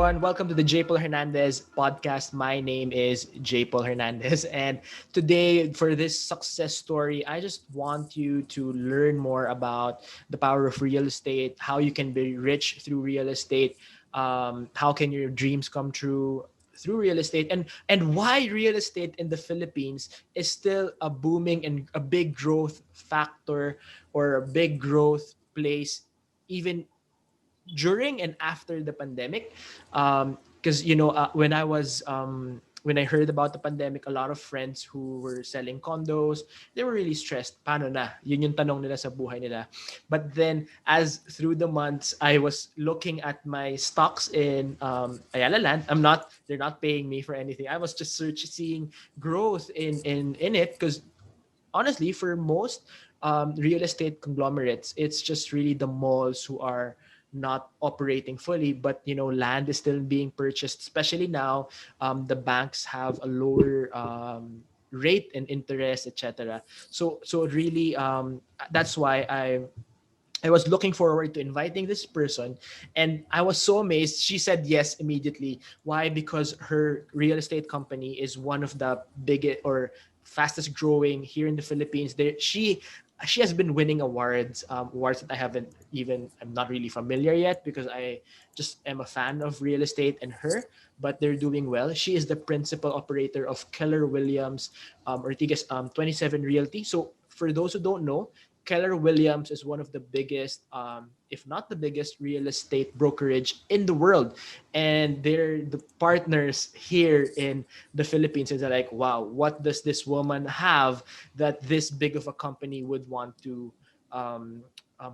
everyone. Welcome to the JPaul Hernandez podcast. My name is JPaul Hernandez. And today, for this success story, I just want you to learn more about the power of real estate, how you can be rich through real estate, how can your dreams come true through real estate, and why real estate in the Philippines is still a booming and a big growth factor or a big growth place even during and after the pandemic. Because when I heard about the pandemic, a lot of friends who were selling condos, they were really stressed. Paano na? Yun yung tanong nila sa buhay nila. But then, as through the months, I was looking at my stocks in Ayala Land. They're not paying me for anything. I was just seeing growth in it because honestly, for most real estate conglomerates, it's just really the malls who are not operating fully, but land is still being purchased, especially now. The banks have a lower rate and interest, etc. So really, that's why I was looking forward to inviting this person, and I was so amazed. She said yes immediately. Why? Because her real estate company is one of the biggest or fastest growing here in the Philippines. She has been winning awards that I'm not really familiar yet because I just am a fan of real estate and her, but they're doing well. She is the principal operator of Keller Williams Ortigas 27 Realty. So for those who don't know, Keller Williams is one of the biggest, if not the biggest, real estate brokerage in the world, and they're the partners here in the Philippines. And they're like, wow, what does this woman have that this big of a company would want to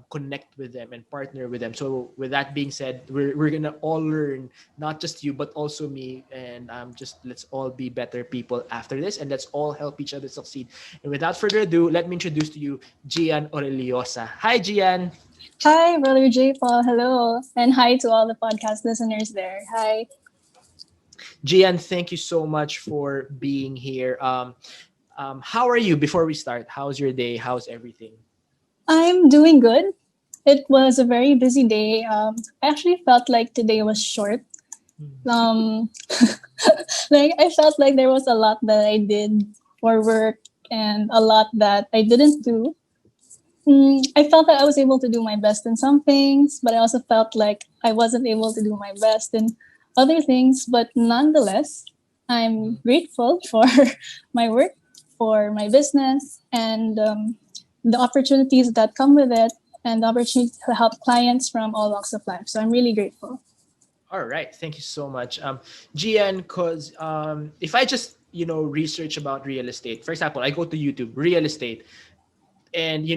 connect with them and partner with them? So with that being said, we're gonna all learn, not just you but also me, and just let's all be better people after this, and let's all help each other succeed. And without further ado, let me introduce to you Gianne Orillosa. Hi, Gianne. Hi, Brother JPaul. Hello. And hi to all the podcast listeners there. Hi. Gianne, thank you so much for being here. How are you? Before we start, how's your day? How's everything? I'm doing good. It was a very busy day. I actually felt like today was short. Um, like I felt like there was a lot that I did for work and a lot that I didn't do. I felt that I was able to do my best in some things, but I also felt like I wasn't able to do my best in other things. But nonetheless, I'm grateful for my work, for my business, and the opportunities that come with it, and the opportunity to help clients from all walks of life. So I'm really grateful. All right, thank you so much, Gian. Because if I just research about real estate, for example, I go to YouTube, real estate, and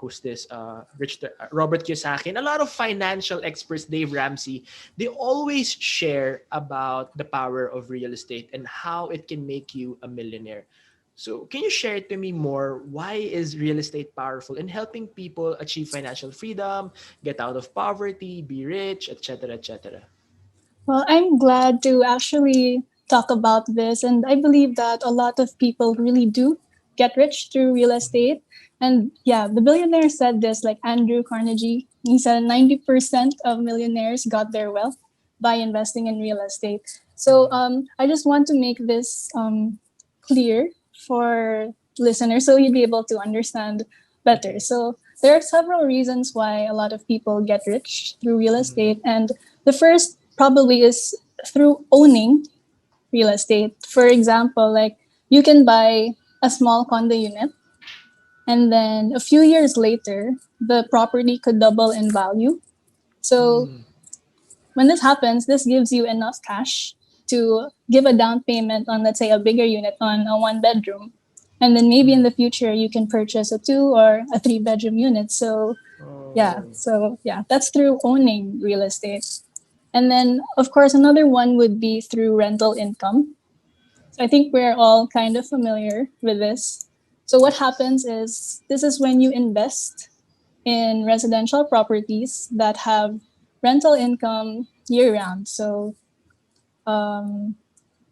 who's this? Robert Kiyosaki, and a lot of financial experts, Dave Ramsey. They always share about the power of real estate and how it can make you a millionaire. So, can you share to me more? Why is real estate powerful in helping people achieve financial freedom, get out of poverty, be rich, etc., etc.? Well, I'm glad to actually talk about this. And I believe that a lot of people really do get rich through real estate. And yeah, the billionaire said this, like Andrew Carnegie. He said 90% of millionaires got their wealth by investing in real estate. So I just want to make this clear for listeners so you'd be able to understand better. Okay. So there are several reasons why a lot of people get rich through real estate. And the first probably is through owning real estate. For example, like you can buy a small condo unit and then a few years later, the property could double in value. So Mm. when this happens, this gives you enough cash to give a down payment on, let's say, a bigger unit on a one bedroom. And then maybe in the future, you can purchase a two or a three-bedroom unit. Oh. So yeah, that's through owning real estate. And then, of course, another one would be through rental income. So I think we're all kind of familiar with this. So what Yes. happens is this is when you invest in residential properties that have rental income year round. So um,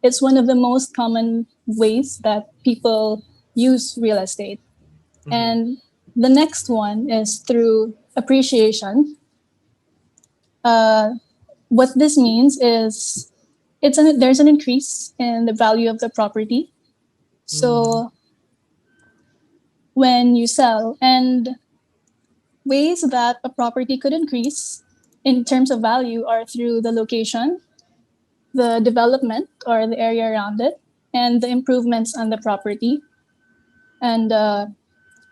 it's one of the most common ways that people use real estate. Mm-hmm. And the next one is through appreciation. Uh, what this means is there's an increase in the value of the property. Mm. So when you sell, and ways that a property could increase in terms of value are through the location, the development or the area around it, and the improvements on the property. And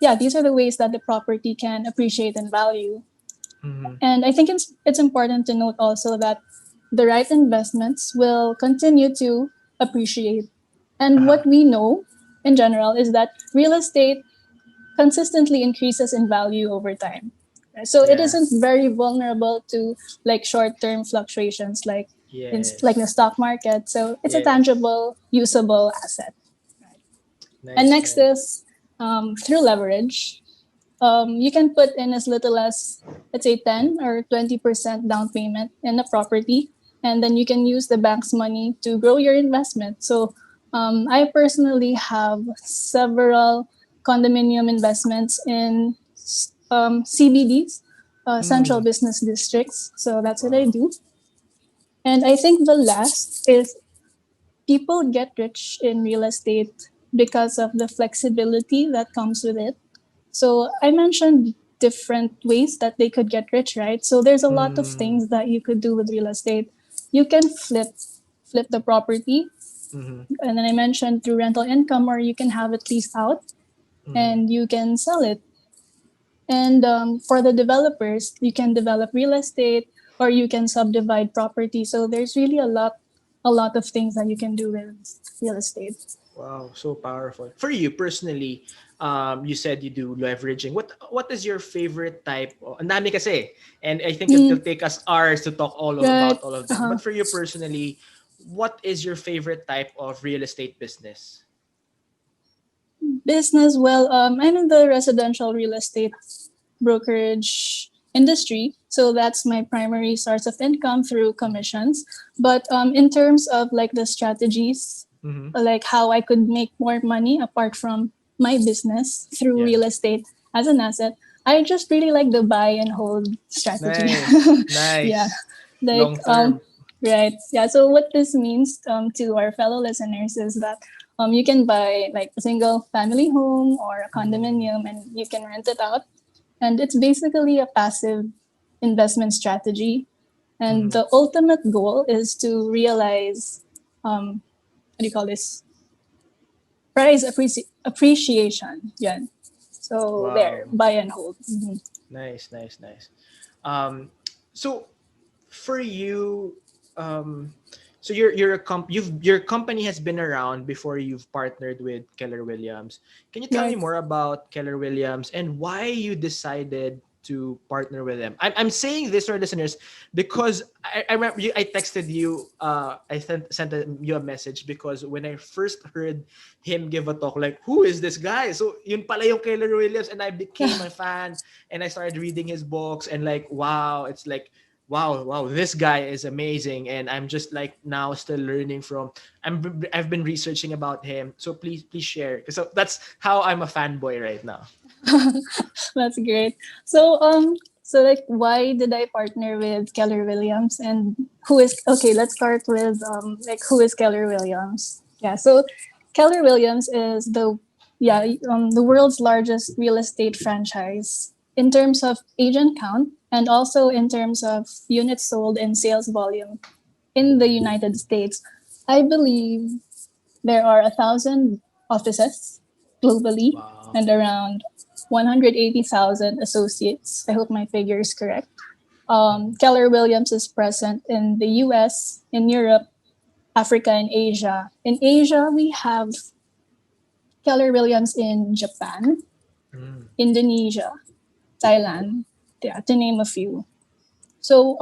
yeah, these are the ways that the property can appreciate in value. Mm. And I think it's important to note also that the right investments will continue to appreciate. And Uh-huh. what we know in general is that real estate consistently increases in value over time. So it Yeah. isn't very vulnerable to like short-term fluctuations like the Yes. stock market. So it's a Yes. tangible, usable asset. And Nice, next nice. is through leverage. You can put in as little as, let's say, 10 or 20% down payment in a property, and then you can use the bank's money to grow your investment. So I personally have several condominium investments in CBDs, central Mm. business districts. So that's what I Wow. do. And I think the last is people get rich in real estate because of the flexibility that comes with it. So I mentioned different ways that they could get rich, right? So there's a lot of Mm. things that you could do with real estate. You can flip the property, Mm-hmm. and then I mentioned through rental income, or you can have it leased out Mm-hmm. and you can sell it. And for the developers, you can develop real estate or you can subdivide property. So there's really a lot of things that you can do with real estate. Wow, so powerful. For you personally, you said you do leveraging. What is your favorite type? Ang dami kasi. And I think it'll Mm, take us hours to talk right. about all of them. Uh-huh. But for you personally, what is your favorite type of real estate business? Business, well, I'm in the residential real estate brokerage industry. So that's my primary source of income through commissions. But in terms of like the strategies, Mm-hmm. like how I could make more money apart from my business through Yeah. real estate as an asset, I just really like the buy and hold strategy. Nice. Yeah. Nice. Like, Long term. right. Yeah. So what this means to our fellow listeners is that you can buy like a single family home or a Mm. condominium and you can rent it out, and it's basically a passive investment strategy. And Mm-hmm. the ultimate goal is to realize, what do you call this? Appreciation. Yeah. So there, Wow. buy and hold. Mhm. Nice, nice, nice. Um, so for you, um, so you're a your company has been around before you've partnered with Keller Williams. Can you tell me Right. more about Keller Williams and why you decided to partner with them? I'm saying this to our listeners because I remember I texted you, I you a message because when I first heard him give a talk, like, who is this guy? So yun pala yung Keller Williams, and I became a fan, and I started reading his books, and like, wow, it's like, wow, this guy is amazing, and I'm just like now still learning from. I've been researching about him, so please share. So that's how I'm a fanboy right now. That's great. So like, why did I partner with Keller Williams, and who is okay? Let's start with like, who is Keller Williams? Yeah. So Keller Williams is the world's largest real estate franchise in terms of agent count and also in terms of units sold and sales volume in the United States. I believe there are 1,000 offices globally Wow. and around 180,000 associates. I hope my figure is correct. Keller Williams is present in the US, in Europe, Africa, and Asia. In Asia, we have Keller Williams in Japan, Mm. Indonesia, Thailand, yeah, to name a few. So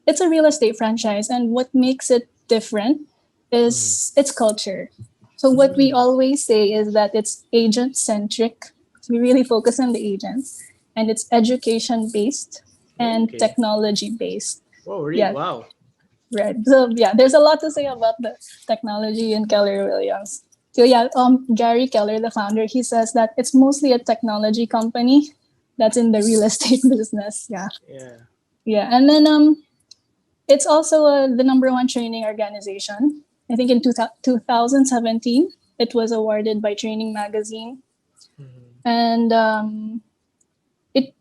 it's a real estate franchise, and what makes it different Mm. is its culture. So what we Mm. always say is that it's agent centric. We really focus on the agents, and it's education based and Okay. technology based. Whoa, really? Yeah, Wow. right. So yeah, there's a lot to say about the technology in Keller Williams. So yeah, Gary Keller, the founder, he says that it's mostly a technology company that's in the real estate business. Yeah, Yeah. yeah, and then It's also the number one training organization. I think in 2017, it was awarded by Training Magazine. Mhm. And it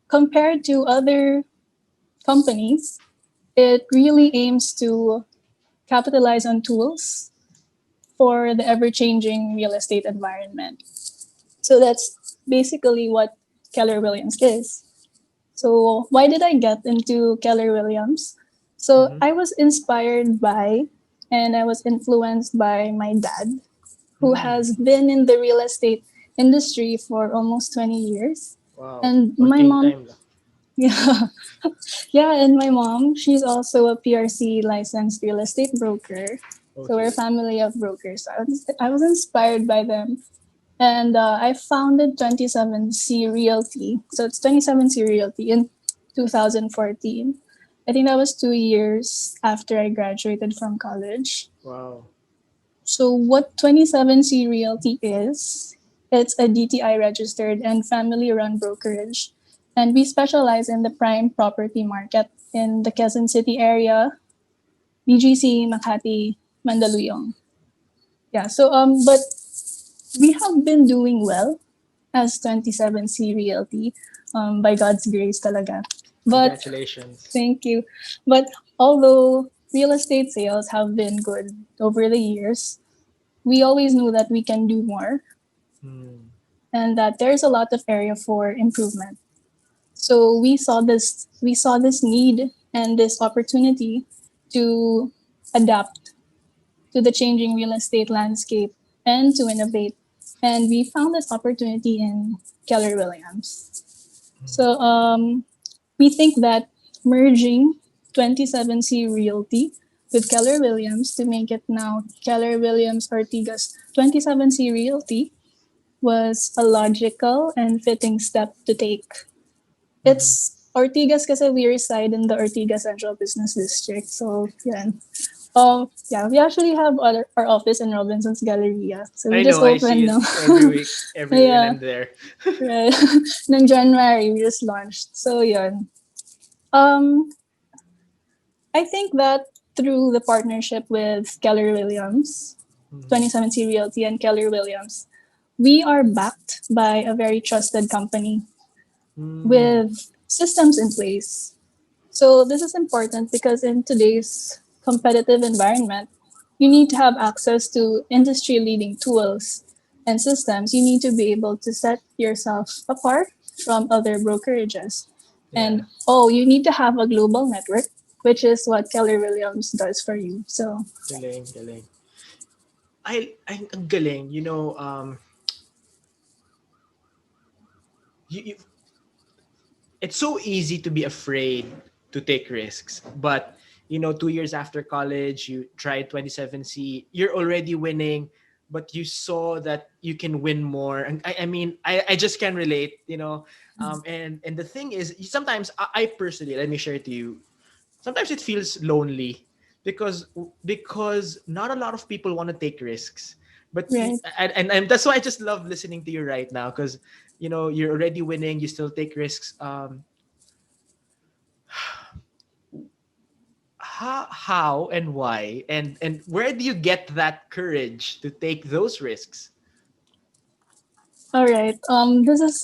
compared to other companies, it really aims to capitalize on tools for the ever changing real estate environment. So that's basically what Keller Williams is. So, why did I get into Keller Williams? So, Mhm. I was inspired by and I was influenced by my dad, who Mm. has been in the real estate industry for almost 20 years. Wow. And my Konting mom, time lang. yeah, yeah, and my mom, she's also a PRC licensed real estate broker. So we're a Okay. family of brokers. So I was inspired by them. And I founded 27C Realty. So it's 27C Realty in 2014. I think that was 2 years after I graduated from college. Wow. So what 27C Realty is, it's a DTI registered and family run brokerage. And we specialize in the prime property market in the Quezon City area, BGC, Makati, Mandaluyong. Yeah, so but we have been doing well as 27C Realty, by God's grace talaga. But Congratulations. thank you. But although real estate sales have been good over the years, we always knew that we can do more Mm. and that there's a lot of area for improvement. So we saw this need and this opportunity to adapt to the changing real estate landscape and to innovate. And we found this opportunity in Keller Williams. So we think that merging 27C Realty with Keller Williams to make it now Keller Williams Ortigas 27C Realty was a logical and fitting step to take. Mhm. It's Ortigas kasi we reside in the Ortigas Central Business District. So, yeah. Yeah, we actually have our office in Robinson's Galleria. So we I just know. I see opened now. it every week, every week, and Yeah, I'm there. right. Nung January, we just launched. So, yun. Um, I think that through the partnership with Keller Williams, Mhm. 27C Realty and Keller Williams, we are backed by a very trusted company Mm. with systems in place. So this is important because in today's competitive environment, you need to have access to industry leading tools and systems. You need to be able to set yourself apart from other brokerages. Yeah. And oh, you need to have a global network, which is what Keller Williams does for you. So Galing, galing. Ang galing. You, it's so easy to be afraid to take risks, but 2 years after college, you tried 27C, you're already winning, but you saw that you can win more. And I mean, I just can relate. And the thing is, sometimes I personally, let me share it to you, sometimes it feels lonely because not a lot of people want to take risks, but right. and that's why I just love listening to you right now, because you're already winning, you still take risks. How and why, and where do you get that courage to take those risks? All right. This is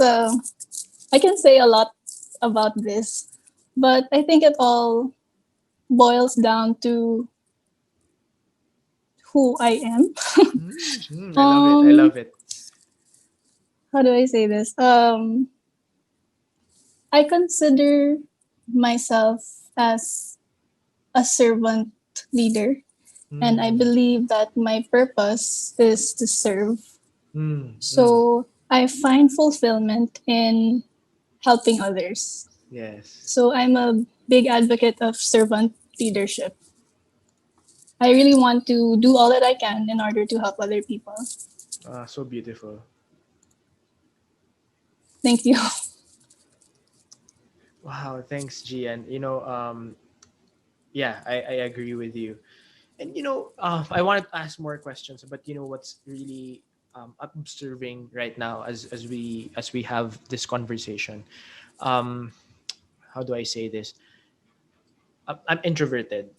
I can say a lot about this, but I think it all boils down to who I am. I love it, I um, love it. how do I say this? I consider myself as a servant leader, and I Mm, believe that my purpose is to serve. mm, mm. So I find fulfillment in helping others. Yes. So I'm a big advocate of servant leadership. I really want to do all that I can in order to help other people. So beautiful. Thank you. Wow, thanks, Gian. Yeah, I agree with you. And I wanted to ask more questions, but what's really observing right now as we have this conversation. Um, how do I say this? I'm introverted.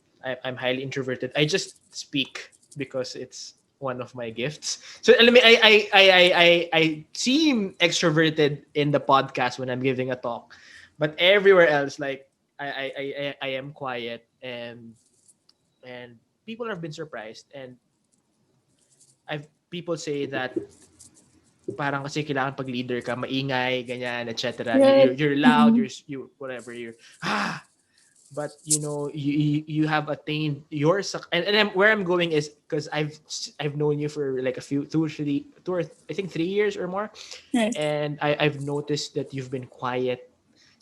I'm highly introverted. I just speak because it's one of my gifts. So I mean, I seem extroverted in the podcast when I'm giving a talk, but everywhere else, like I am quiet, and people have been surprised, and I've people say that parang kasi kailangan pag leader ka, maingay, ganyan, etc. Right. You're loud, Mm-hmm. you whatever, you're but you have attained your and where I'm going is because I've known you for like a few two or I think 3 years or more, Right. and I've noticed that you've been quiet.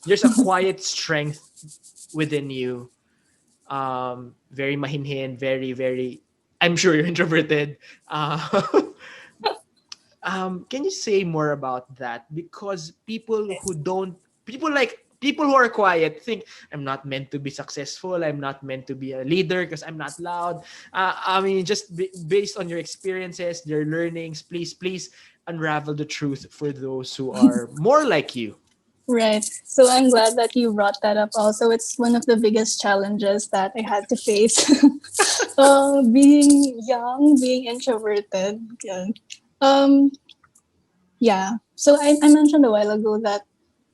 There's a quiet strength within you, very mahinhin, very I'm sure you're introverted. uh, can you say more about that? Because people who are quiet think I'm not meant to be successful. I'm not meant to be a leader because I'm not loud. I mean, just based on your experiences, your learnings, please unravel the truth for those who are more like you. Right. So I'm glad that you brought that up also. It's one of the biggest challenges that I had to face. Being young, being introverted. Yeah. Um, yeah. So I mentioned a while ago that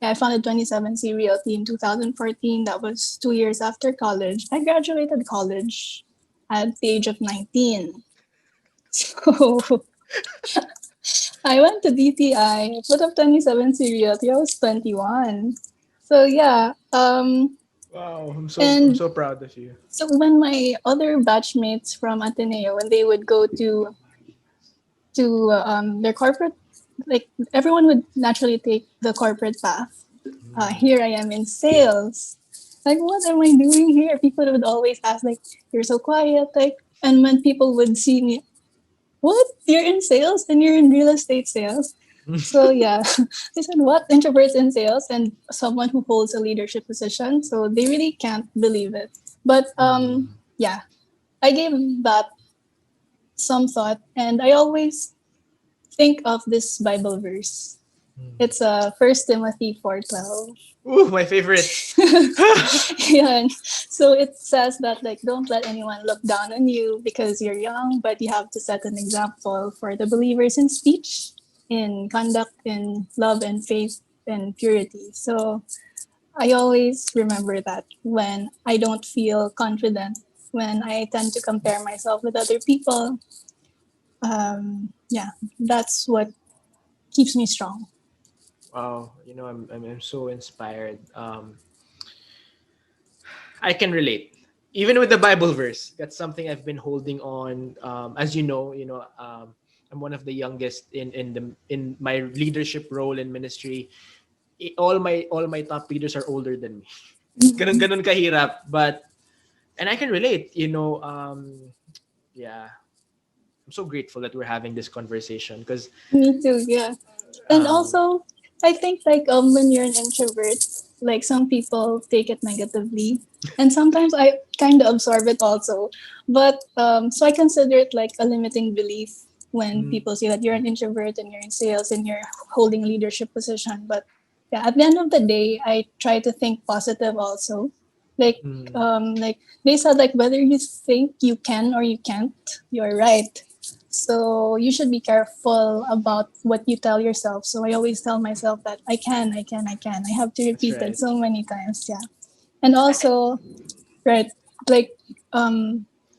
I founded 27C Realty in 2014. That was 2 years after college. I graduated college at the age of 19. So I went to DTI, put up 27C Realty. I was 21. So yeah. Wow, I'm And so proud of you. so when my other batchmates from Ateneo, when they would go to their corporate, like everyone would naturally take the corporate path. Here I am in sales. Like, what am I doing here? People would always ask, like, you're so quiet. Like, and when people would see me, what? You're in sales and you're in real estate sales? So yeah, they said, what? Introverts in sales and someone who holds a leadership position. So they really can't believe it. But yeah, I gave that some thought, and I always think of this Bible verse. It's First Timothy 4:12. Ooh, my favorite. Yeah, so it says that like don't let anyone look down on you because you're young, but you have to set an example for the believers in speech, in conduct, in love and faith and purity. So I always remember that when I don't feel confident, when I tend to compare myself with other people. Yeah, that's what keeps me strong. Wow, I'm so inspired. I can relate. Even with the Bible verse, that's something I've been holding on. As I'm one of the youngest in my leadership role in ministry. All my top leaders are older than me. Ganun kahirap, but and I can relate. Yeah, I'm so grateful that we're having this conversation because Me too, yeah. And um, also, I think like when you're an introvert, like some people take it negatively, and sometimes I kind of absorb it also. But so I consider it like a limiting belief when mm, people say that you're an introvert and you're in sales and you're holding leadership position. But yeah, at the end of the day, I try to think positive also. mm, Like they said, like whether you think you can or you can't, you're right. So you should be careful about what you tell yourself. So I always tell myself that I can, I can, I can. I have to that's repeat it right. so many times. Yeah. And also, right, like,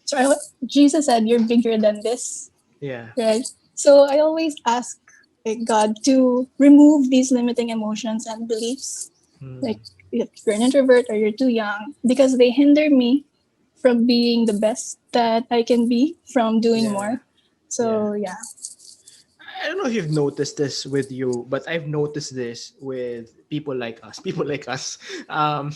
so Jesus said, you're bigger than this, Yeah. right? So I always ask like, God to remove these limiting emotions and beliefs. Mm, Like, if you're an introvert or you're too young, because they hinder me from being the best that I can be, from doing yeah. more. Yeah. So yeah. I don't know if you've noticed this with you, but I've noticed this with people like us. People like us. Um,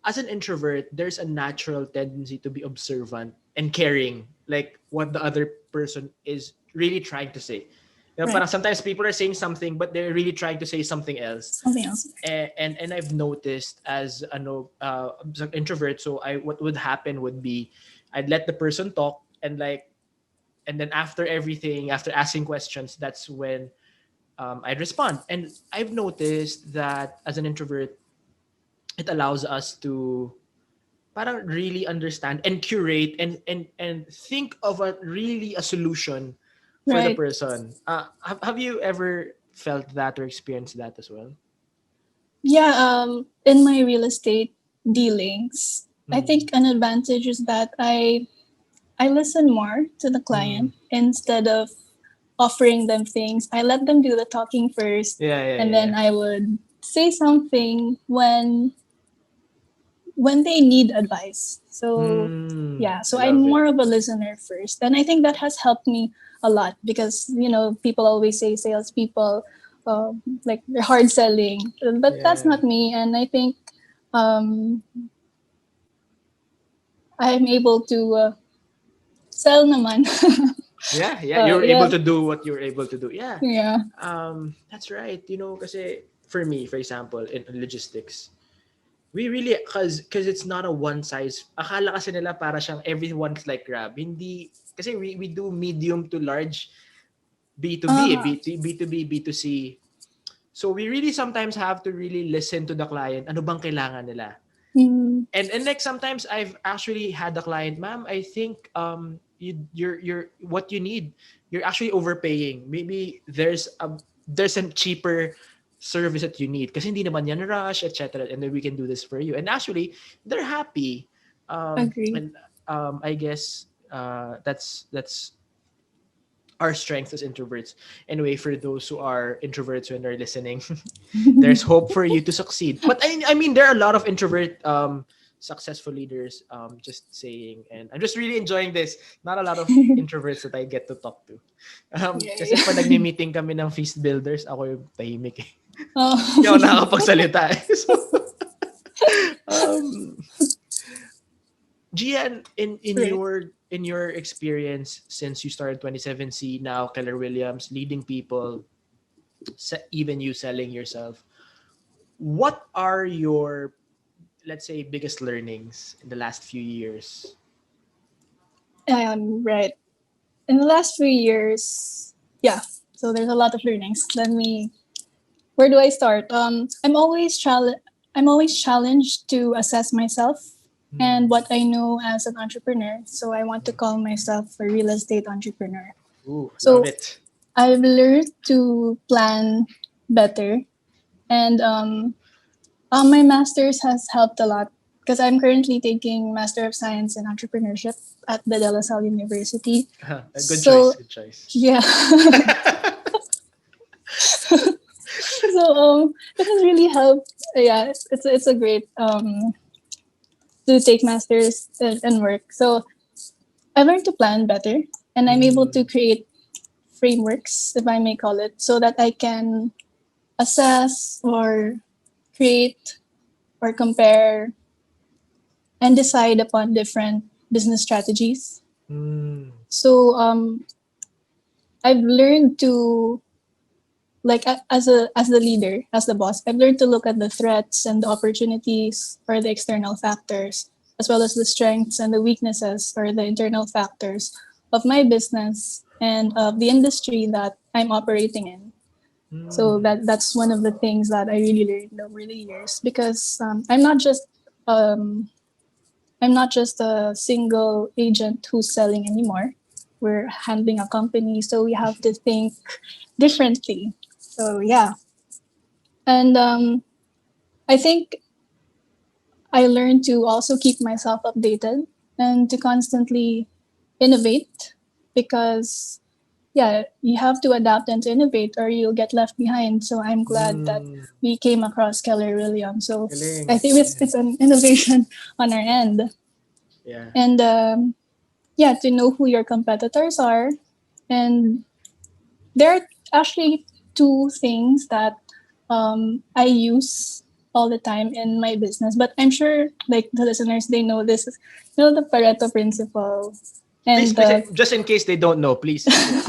as an introvert, there's a natural tendency to be observant and caring, like what the other person is really trying to say. Right. Parang sometimes people are saying something, but they're really trying to say something else. Something else. And I've noticed as an introvert, so I what would happen would be I'd let the person talk, and then after everything, after asking questions, that's when I'd respond. And I've noticed that as an introvert, it allows us to parang really understand and curate and think of a really a solution for the Right. person. Have you ever felt that or experienced that as well? Yeah, in my real estate dealings, I Mm. think an advantage is that I listen more to the Mm. client instead of offering them things. I let them do the talking first, Yeah, yeah, and yeah, then yeah. I would say something when they need advice. So yeah, I so I'm love it. more of a listener first, and I think that has helped me a lot because people always say salespeople like they're hard selling, but that's Yeah. not me, and I think um, I'm able to sell naman. Yeah, yeah. You're able Yeah, to do what you're able to do. Yeah. yeah. That's right. Kasi for me, for example, in logistics, we really, cause it's not a one size. Akala kasi nila para siyang everyone's like Grab. Hindi, kasi we do medium to large B2B, Uh, B2B, B2C. So we really sometimes have to really listen to the client. Ano bang kailangan nila? mm, And like sometimes I've actually had a client, ma'am, I think you're what you need, you're actually overpaying. Maybe there's a cheaper service that you need kasi hindi naman yan rush, etc. And then we can do this for you. And actually, they're happy. agree. And I guess that's our strength as introverts. Anyway, for those who are introverts when they're listening, there's hope for you to succeed. But I mean, there are a lot of introvert successful leaders. Just saying, and I'm just really enjoying this. Not a lot of introverts that I get to talk to. Kasi pag Yeah. nagmi-meeting kami ng feast builders, ako yung tahimik eh. Hindi ako Oh, nakakapagsalita eh. So, um, Gian, in right. your experience since you started 27C, now Keller Williams leading people, even you selling yourself, what are your, let's say, biggest learnings in the last few years? Right. In the last few years, yeah. So there's a lot of learnings. Where do I start? I'm always challenged to assess myself and Hmm. what I know as an entrepreneur. So I want to call myself a real estate entrepreneur. Ooh, love So it. I've learned to plan better, and my master's has helped a lot because I'm currently taking Master of Science in Entrepreneurship at the De La Salle University. A good choice, So good choice. yeah, so it has really helped. Yeah, it's a great to take masters and work. So I learned to plan better, and I'm able to Mm, create frameworks, if I may call it, so that I can assess or create or compare and decide upon different business strategies. mm, So I've learned to as the leader, as the boss, I've learned to look at the threats and the opportunities or the external factors, as well as the strengths and the weaknesses or the internal factors of my business and of the industry that I'm operating in. So mm, that's one of the things that I really learned over the years because um, I'm not just a single agent who's selling anymore. We're handling a company, so we have to think differently. So yeah, and I think I learned to also keep myself updated and to constantly innovate because yeah, you have to adapt and to innovate or you'll get left behind. So I'm glad that mm. we came across Keller Williams. So I Galing. think it's an innovation on our end. Yeah. And yeah, to know who your competitors are. And there are actually two things that I use all the time in my business, but I'm sure like the listeners, they know this. The Pareto principle Please, and please, the just in case they don't know, please. Yeah.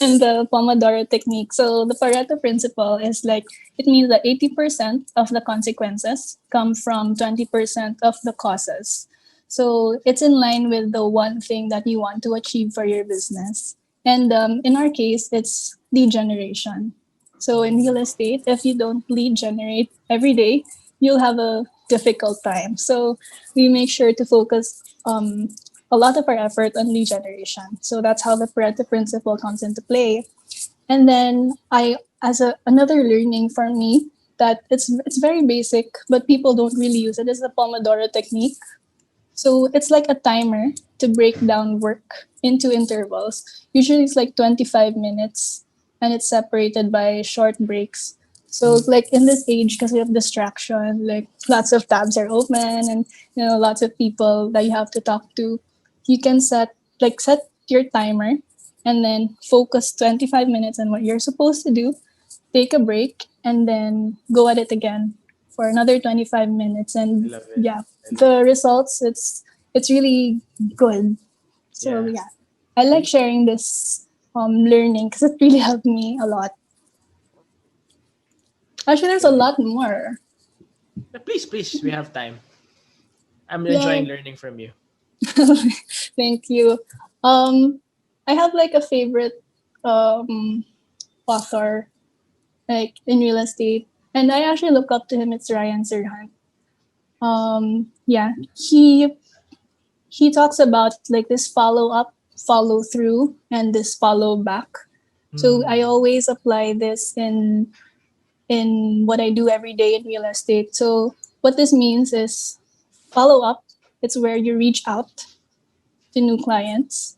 and the Pomodoro technique. So the Pareto principle is like it means that 80% of the consequences come from 20% of the causes. So it's in line with the one thing that you want to achieve for your business. And in our case, it's lead generation. So in real Mm, estate, if you don't lead generate every day, you'll have a difficult time. So we make sure to focus a lot of our effort on lead generation. So that's how the Pareto principle comes into play. And then another learning for me that it's very basic, but people don't really use it, is the Pomodoro technique. So it's like a timer to break down work into intervals. Usually it's like 25 minutes and it's separated by short breaks. So Mm. like in this age, because we have distraction, like lots of tabs are open and lots of people that you have to talk to, you can set your timer and then focus 25 minutes on what you're supposed to do, take a break, and then go at it again for another 25 minutes. I And love it. yeah, I love the it. results, it's really good. So Yeah. yeah, I like See? sharing this learning because it really helped me a lot. Actually, there's a Good. lot more. Please, please, we have time. I'm enjoying Like, learning from you. thank you. Um, I have like a favorite um, author like in real estate, and I actually look up to him. It's Ryan Serhant. Yeah, he talks about like this follow up, follow through, and this follow back. So I Hmm. always apply this in what I do every day in real estate. So what this means is follow up. It's where you reach out to new clients,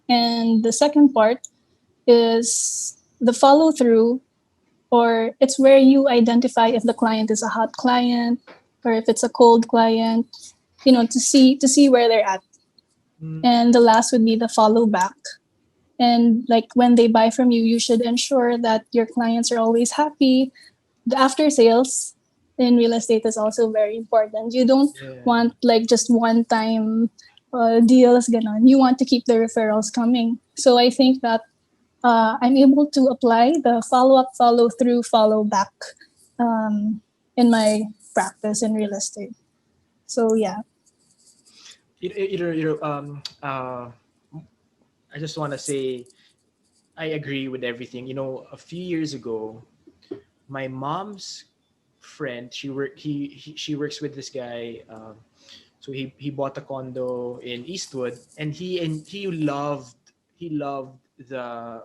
and the second part is the follow through, or it's where you identify if the client is a hot client or if it's a cold client, to see where they're at. Hmm. And the last would be the follow back. And like when they buy from you, you should ensure that your clients are always happy. The after sales in real estate is also very important. You don't Yeah. want like just one time deals ganon. You want to keep the referrals coming. So I think that I'm able to apply the follow up, follow through, follow back um, in my practice in real estate. So yeah. I just want to say I agree with everything. A few years ago, my mom's friend, she works with this guy. So he bought a condo in Eastwood, and he loved the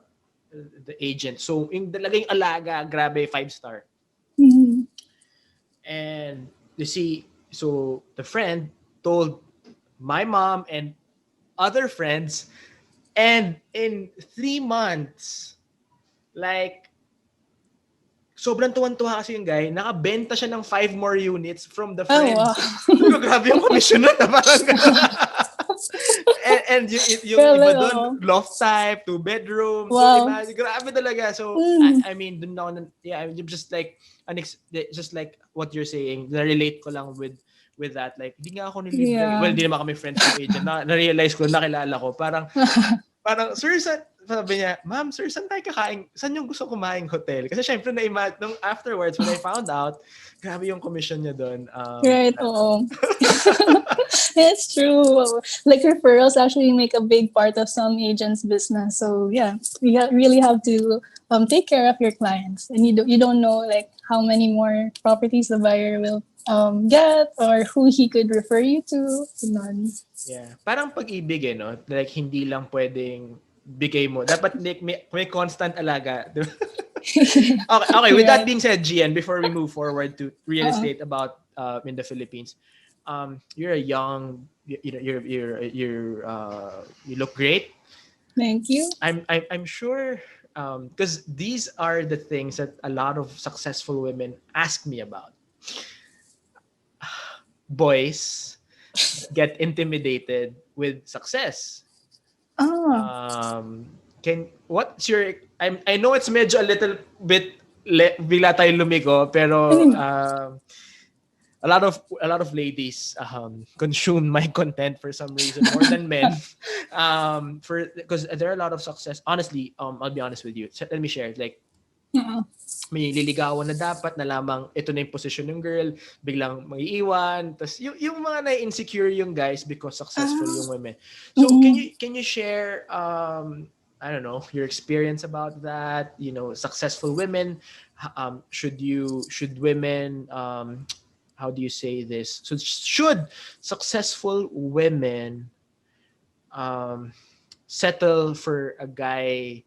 agent. So yung talagang alaga, grabe, 5 star. Mhm. And you see, so the friend told my mom and other friends, and in 3 months, like, sobrang tuwan-tuwa kasi yung guy, nakabenta siya ng 5 more units from the Oh friend. wow. Sabi ko, grabe yung commission nun, parang gano'n. And yung iba Really, doon, oh. loft type, 2 bedroom. So Wow. imagine, grabe talaga. So Mm. I mean, dun ako, yeah, I'm just like just like what you're saying, na-relate ko lang with that. Like, hindi nga ako nilibre. Well, Yeah. hindi naman kami friends ng agent. Na-realize ko, nakilala ko. Parang, sir, sabi niya, ma'am, sir, saan tayo kakain? Saan yung gusto kumain hotel? Kasi syempre, nung afterwards, when I found out, grabe yung commission niya doon. Right. Oh. It's true. Like referrals actually make a big part of some agents' business. So yeah, really have to take care of your clients, and you don't know like how many more properties the buyer will get or who he could refer you to. None. Yeah. Parang pag-ibig no? Like, hindi lang pwedeng bigay mo. Dapat may constant alaga. Di ba? Okay, with that Right. being said, Gian, before we move forward to real Uh, estate about in the Philippines, you're a young, you look great. thank you. I'm sure, because these are the things that a lot of successful women ask me about. Boys get intimidated with success. Ah. Um, what's your, I know it's medyo a little bit bigla tayo lumigo, pero I a lot of ladies consume my content for some reason more than men. For Because there are a lot of success. Honestly, I'll be honest with you. So, let me share. Like, uh, may liligawan na dapat na lamang ito na yung position ng girl, biglang maiiwan. Tapos yung mga na-insecure yung guys because successful ah. yung women. So Mm-mm. can you share I don't know, your experience about that, successful women, should women how do you say this? So should successful women um settle for a guy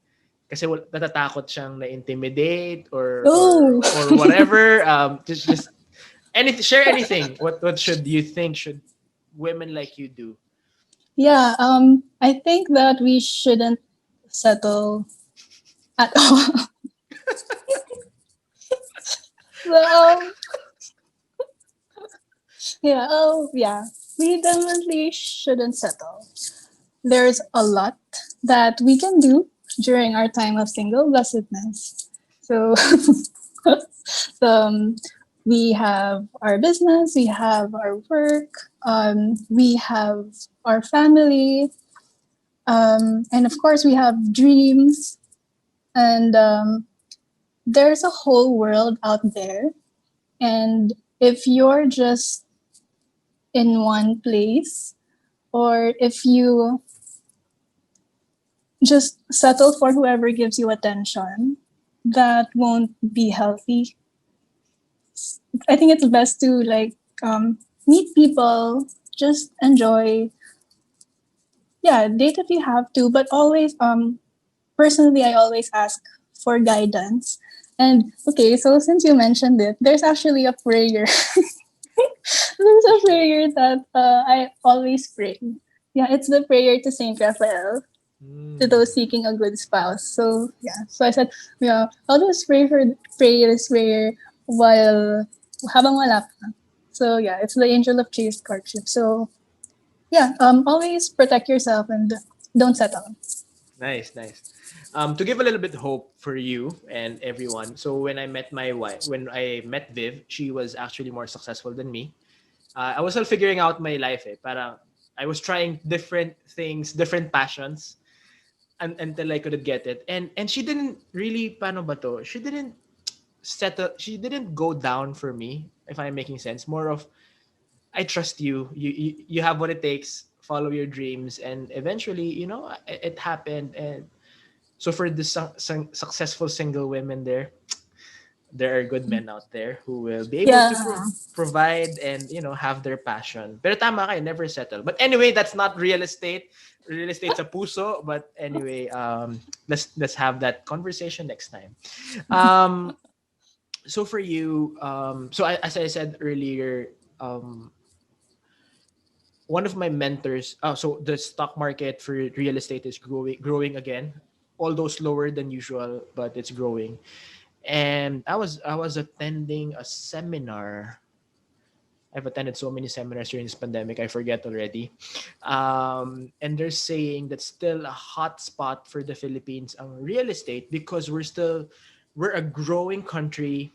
kasi natatakot siyang na-intimidate Oh, or whatever, just anything, share anything. What should you think should women like you do? yeah. I think that we shouldn't settle at all. So, yeah. Oh, yeah. We definitely shouldn't settle. There's a lot that we can do during our time of single blessedness. So, um, we have our business, we have our work, we have our family, and of course, we have dreams. And there's a whole world out there. And if you're just in one place, or if you just settle for whoever gives you attention, that won't be healthy. I think it's best to like meet people, just enjoy. Yeah, date if you have to, but always personally I always ask for guidance. And okay, so since you mentioned it, there's actually a prayer. There's a prayer that I always pray. Yeah, it's the prayer to Saint Raphael, to Mm, those seeking a good spouse. So yeah, so I said, yeah, I'll just pray this prayer while habang wala pa. So yeah, it's the angel of chaste courtship. So yeah, always protect yourself and don't settle. nice, nice. To give a little bit hope for you and everyone. So when I met Viv, she was actually more successful than me. I was still figuring out my life. Parang I was trying different things, different passions, until I couldn't get it. And she didn't really, paano ba to? She didn't settle. She didn't go down for me. If I'm making sense, more of I trust you. You have what it takes. Follow your dreams, and eventually, it happened. And so for the successful single women there are good men out there who will be able to Yeah. provide and have their passion. Pero tama kayo, never settle. But anyway, that's not real estate. Real estate's a puso. But anyway, let's have that conversation next time. Um, so for you, as I said earlier, um, one of my mentors. So the stock market for real estate is growing again, although slower than usual, but it's growing. And I was attending a seminar. I've attended so many seminars during this pandemic, I forget already. And they're saying that's still a hot spot for the Philippines on real estate because we're a growing country.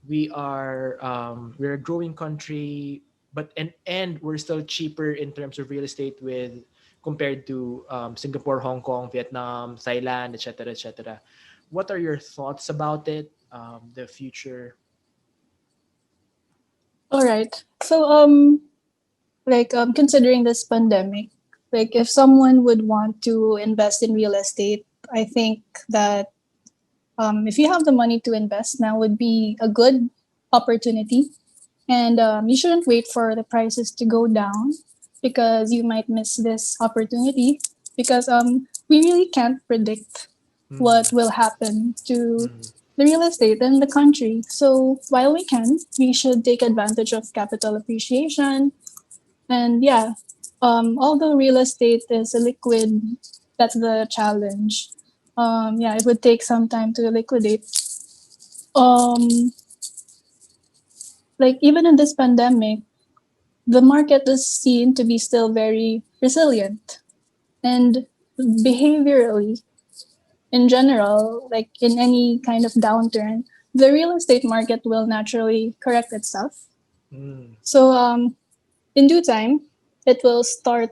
We're a growing country, but and we're still cheaper in terms of real estate with compared to Singapore, Hong Kong, Vietnam, Thailand, etc., etc. What are your thoughts about it? The future. All right. So like considering this pandemic, like if someone would want to invest in real estate, I think that if you have the money to invest now would be a good opportunity. And you shouldn't wait for the prices to go down because you might miss this opportunity because we really can't predict Mm, what will happen to mm, the real estate in the country. So while we can, we should take advantage of capital appreciation. And yeah, although real estate is liquid, that's the challenge. Yeah, it would take some time to liquidate. Um, like even in this pandemic, the market is seen to be still very resilient. And behaviorally, in general, like in any kind of downturn, the real estate market will naturally correct itself. mm, So in due time, it will start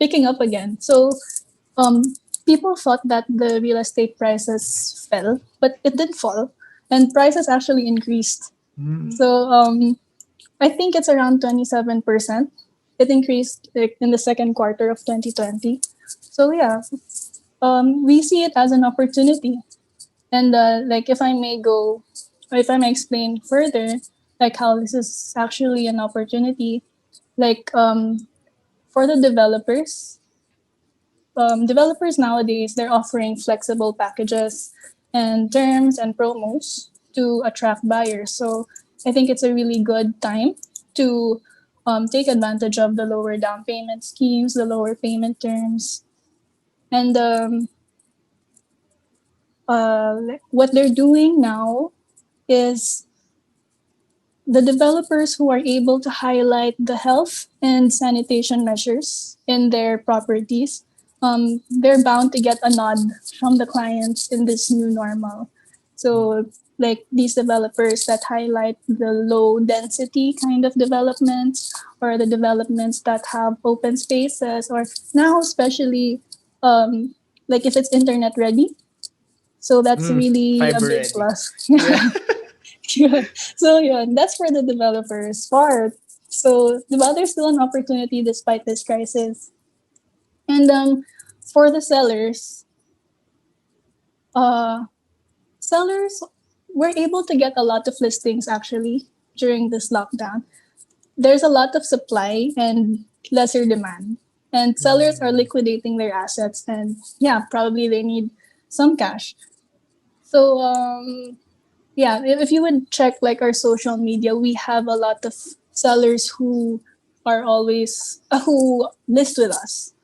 picking up again. So um, people thought that the real estate prices fell, but it didn't fall, and prices actually increased. mm. So I think it's around 27%. It increased like, in the second quarter of 2020. So yeah, we see it as an opportunity. And like if I may explain further, like how this is actually an opportunity. Like for the developers, developers nowadays they're offering flexible packages and terms and promos to attract buyers. So I think it's a really good time to take advantage of the lower down payment schemes, the lower payment terms, and what they're doing now is the developers who are able to highlight the health and sanitation measures in their properties, they're bound to get a nod from the clients in this new normal. So, like these developers that highlight the low density kind of developments or the developments that have open spaces, or now, especially, like if it's internet ready. So, that's really a Fiber big ready. plus. Yeah. Yeah. So yeah, that's for the developers part. So there's still an opportunity despite this crisis. And for the sellers, uh, sellers were able to get a lot of listings actually during this lockdown. There's a lot of supply and lesser demand, and sellers are Mm. liquidating their assets, and yeah, probably they need some cash. So yeah, if you would check like our social media, we have a lot of sellers who are always who list with us.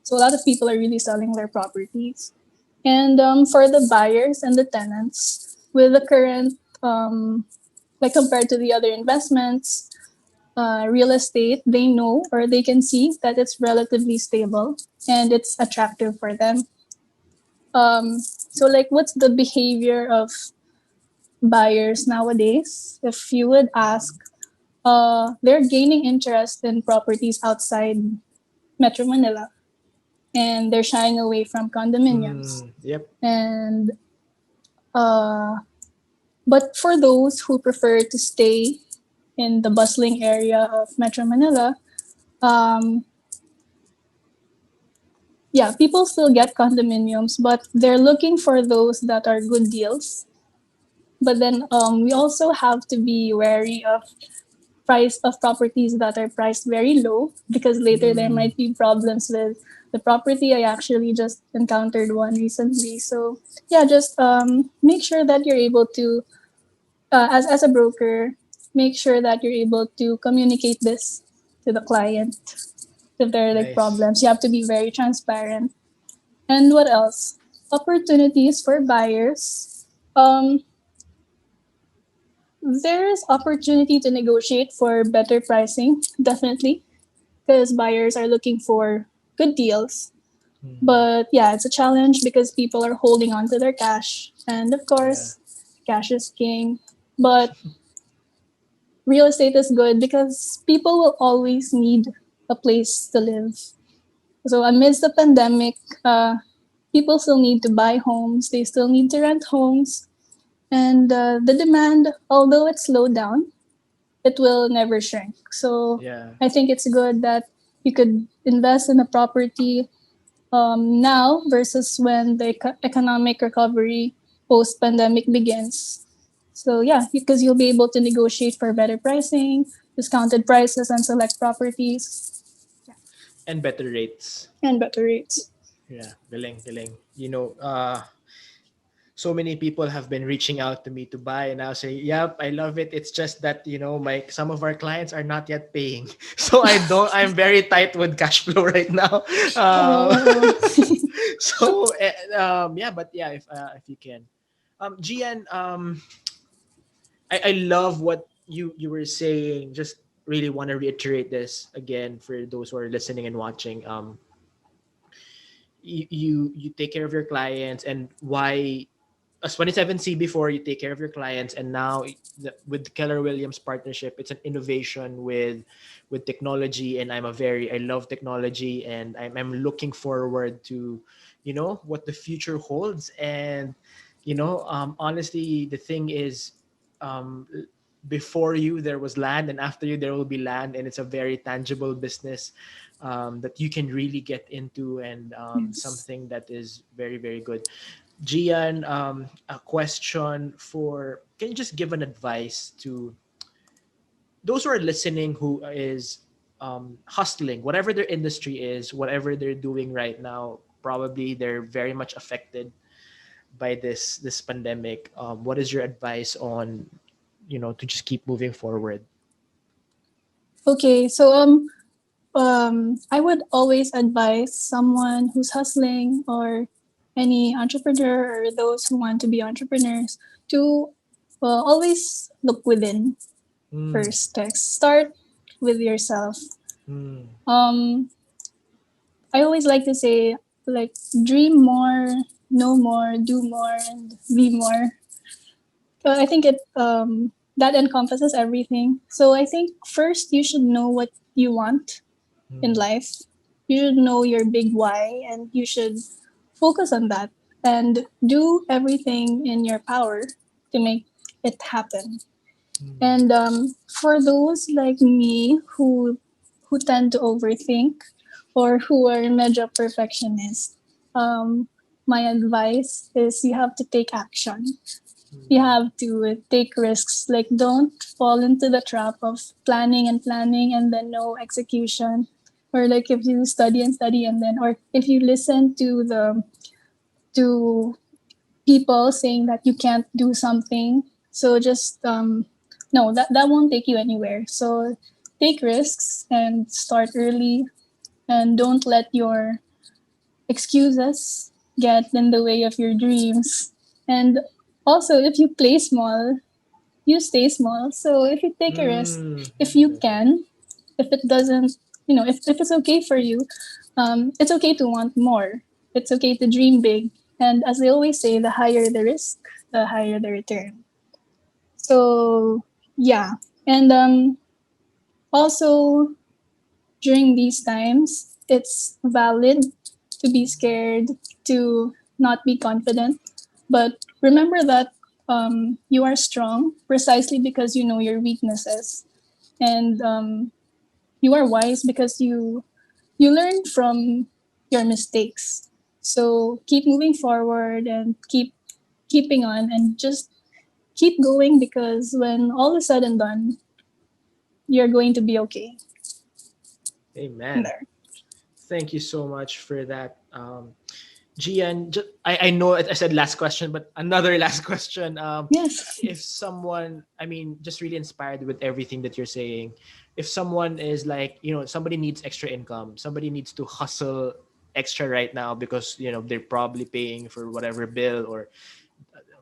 So a lot of people are really selling their properties. And for the buyers and the tenants, with the current like compared to the other investments, real estate, they know or they can see that it's relatively stable and it's attractive for them. So like, what's the behavior of buyers nowadays? If you would ask, they're gaining interest in properties outside Metro Manila, and they're shying away from condominiums. Yep. And uh, but for those who prefer to stay in the bustling area of Metro Manila, um, yeah, people still get condominiums, but they're looking for those that are good deals. But then we also have to be wary of price of properties that are priced very low, because later there Mm. might be problems with the property. I actually just encountered one recently. So yeah, just make sure that you're able to, as a broker, make sure that you're able to communicate this to the client if there are like Nice. problems. You have to be very transparent. And what else? Opportunities for buyers. Um, there's opportunity to negotiate for better pricing, definitely, because buyers are looking for good deals. Mm. But yeah, it's a challenge because people are holding on to their cash. And of Yeah. course, cash is king. But real estate is good because people will always need a place to live. So amidst the pandemic, people still need to buy homes, they still need to rent homes. And the demand, although it slowed down, it will never shrink. So Yeah. I think it's good that you could invest in a property now versus when the economic recovery post pandemic begins. So yeah, because you'll be able to negotiate for better pricing, discounted prices, and select properties And better rates. and better rates. Yeah. Galing, galing. So many people have been reaching out to me to buy, and I'll say, "Yep, I love it. It's just that my some of our clients are not yet paying, so I'm very tight with cash flow right now." Uh, Oh, yeah, but yeah, if you can, Gian, I love what you were saying. Just really want to reiterate this again for those who are listening and watching. You take care of your clients, and why as 27C before, you take care of your clients, and now with the Keller Williams partnership, it's an innovation with technology, and I love technology, and I'm looking forward to what the future holds. And honestly, the thing is, um, before you there was land, and after you there will be land, and it's a very tangible business that you can really get into, and yes. something that is very, very good. Gian, a question for, can you just give an advice to those who are listening who is hustling, whatever their industry is, whatever they're doing right now, probably they're very much affected by this pandemic. What is your advice on, to just keep moving forward? Okay, so I would always advise someone who's hustling or any entrepreneur or those who want to be entrepreneurs to always look within Mm, first. Like start with yourself. mm, Um, I always like to say like dream more, know more, do more, and be more. I think it that encompasses everything. So I think first you should know what you want in mm, life. You should know your big why and you should focus on that and do everything in your power to make it happen. mm, And for those like me who tend to overthink or who are medyo perfectionists, my advice is you have to take action. You mm, have to take risks. Like don't fall into the trap of planning and planning and then no execution. Or like if you study and study and then or if you listen to people saying that you can't do something. So just no, that won't take you anywhere. So take risks and start early and don't let your excuses get in the way of your dreams. And also if you play small, you stay small. So if you take a risk, mm. if you Love it. can, if it doesn't, if it's okay for you, it's okay to want more. It's okay to dream big. And as they always say, the higher the risk, the higher the return. So yeah. And also during these times, it's valid to be scared, to not be confident. But remember that you are strong precisely because you know your weaknesses. And you are wise because you learn from your mistakes. So keep moving forward and keeping on and just keep going because when all is said and done, you're going to be okay. Amen. There. Thank you so much for that. Gian, I know I said last question, but another last question. Yes. If someone, I mean, just really inspired with everything that you're saying, if someone is like, somebody needs extra income, somebody needs to hustle extra right now because, they're probably paying for whatever bill or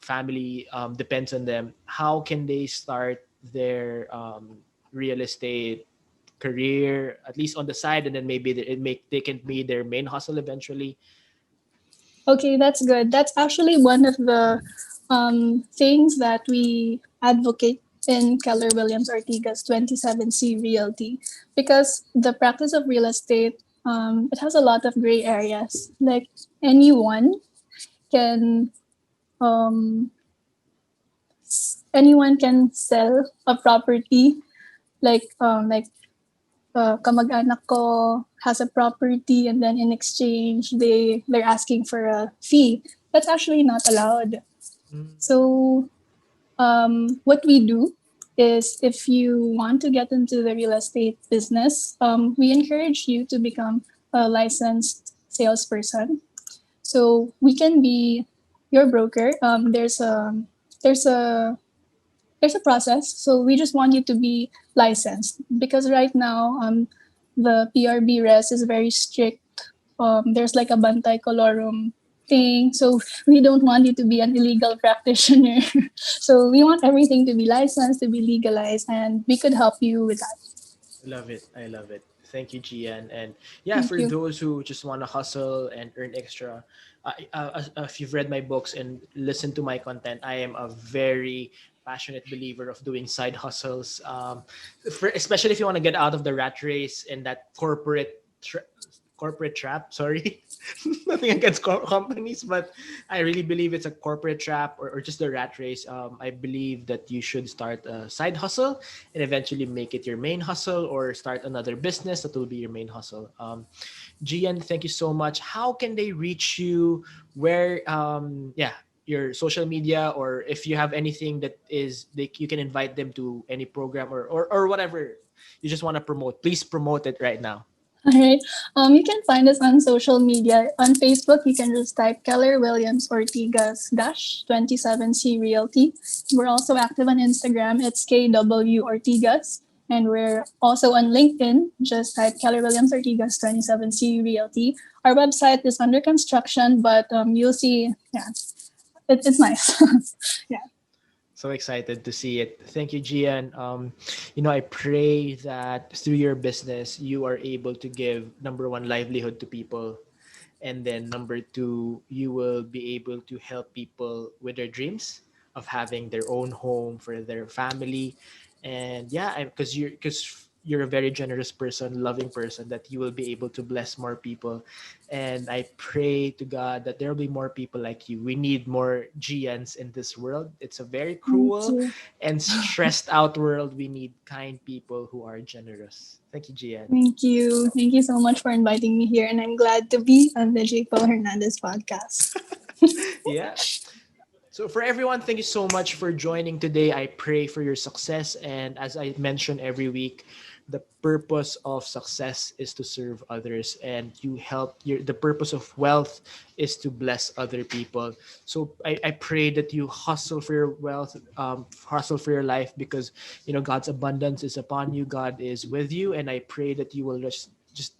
family depends on them, how can they start their real estate career at least on the side, and then maybe they can be their main hustle eventually? Okay, that's good. That's actually one of the things that we advocate in Keller Williams Ortiga's 27C Realty because the practice of real estate it has a lot of gray areas. Like anyone can um, anyone can sell a property like kamag-anak ko has a property and then in exchange they're asking for a fee. That's actually not allowed. Mm, So what we do is if you want to get into the real estate business, we encourage you to become a licensed salesperson. So we can be your broker. There's a there's a process. So we just want you to be licensed because right now the PRB res is very strict. There's like a bantay colorum thing. So we don't want you to be an illegal practitioner. So we want everything to be licensed, to be legalized, and we could help you with that. love it. I love it. Thank you, Gian. And yeah, Thank for you. those who just want to hustle and earn extra, if you've read my books and listened to my content, I am a very passionate believer of doing side hustles. Especially if you want to get out of the rat race and that corporate trap. Sorry, nothing against companies, but I really believe it's a corporate trap, or just the rat race. I believe that you should start a side hustle and eventually make it your main hustle, or start another business that will be your main hustle. Gian, thank you so much. How can they reach you? Where, yeah, your social media, or if you have anything that is you can invite them to any program, or whatever you just want to promote, please promote it right now. All right. You can find us on social media. On Facebook, you can just type Keller Williams Ortigas dash 27C Realty. We're also active on Instagram. It's KW Ortigas. And we're also on LinkedIn. Just type Keller Williams Ortigas 27C Realty. Our website is under construction, but you'll see, yeah, it's nice. Yeah. So excited to see it. Thank you, Gian. I pray that through your business, you are able to give, number one, livelihood to people. And then number two, you will be able to help people with their dreams of having their own home for their family. And yeah, because you're a very generous person, loving person, that you will be able to bless more people. And I pray to God that there will be more people like you. We need more Gians in this world. It's a very Thank cruel you. and stressed out world. We need kind people who are generous. Thank you, Gian. Thank you. Thank you so much for inviting me here. And I'm glad to be on the JPaul Hernandez podcast. Yeah. So for everyone, thank you so much for joining today. I pray for your success. And as I mention every week, the purpose of success is to serve others, and you help the purpose of wealth is to bless other people. So I pray that you hustle for your wealth, hustle for your life, because God's abundance is upon you. God is with you. And I pray that you will just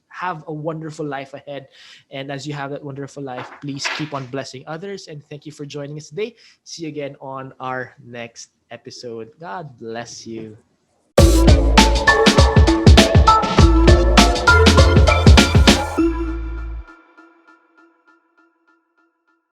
have a wonderful life ahead. And as you have that wonderful life, please keep on blessing others. And thank you for joining us today. See you again on our next episode. God bless you.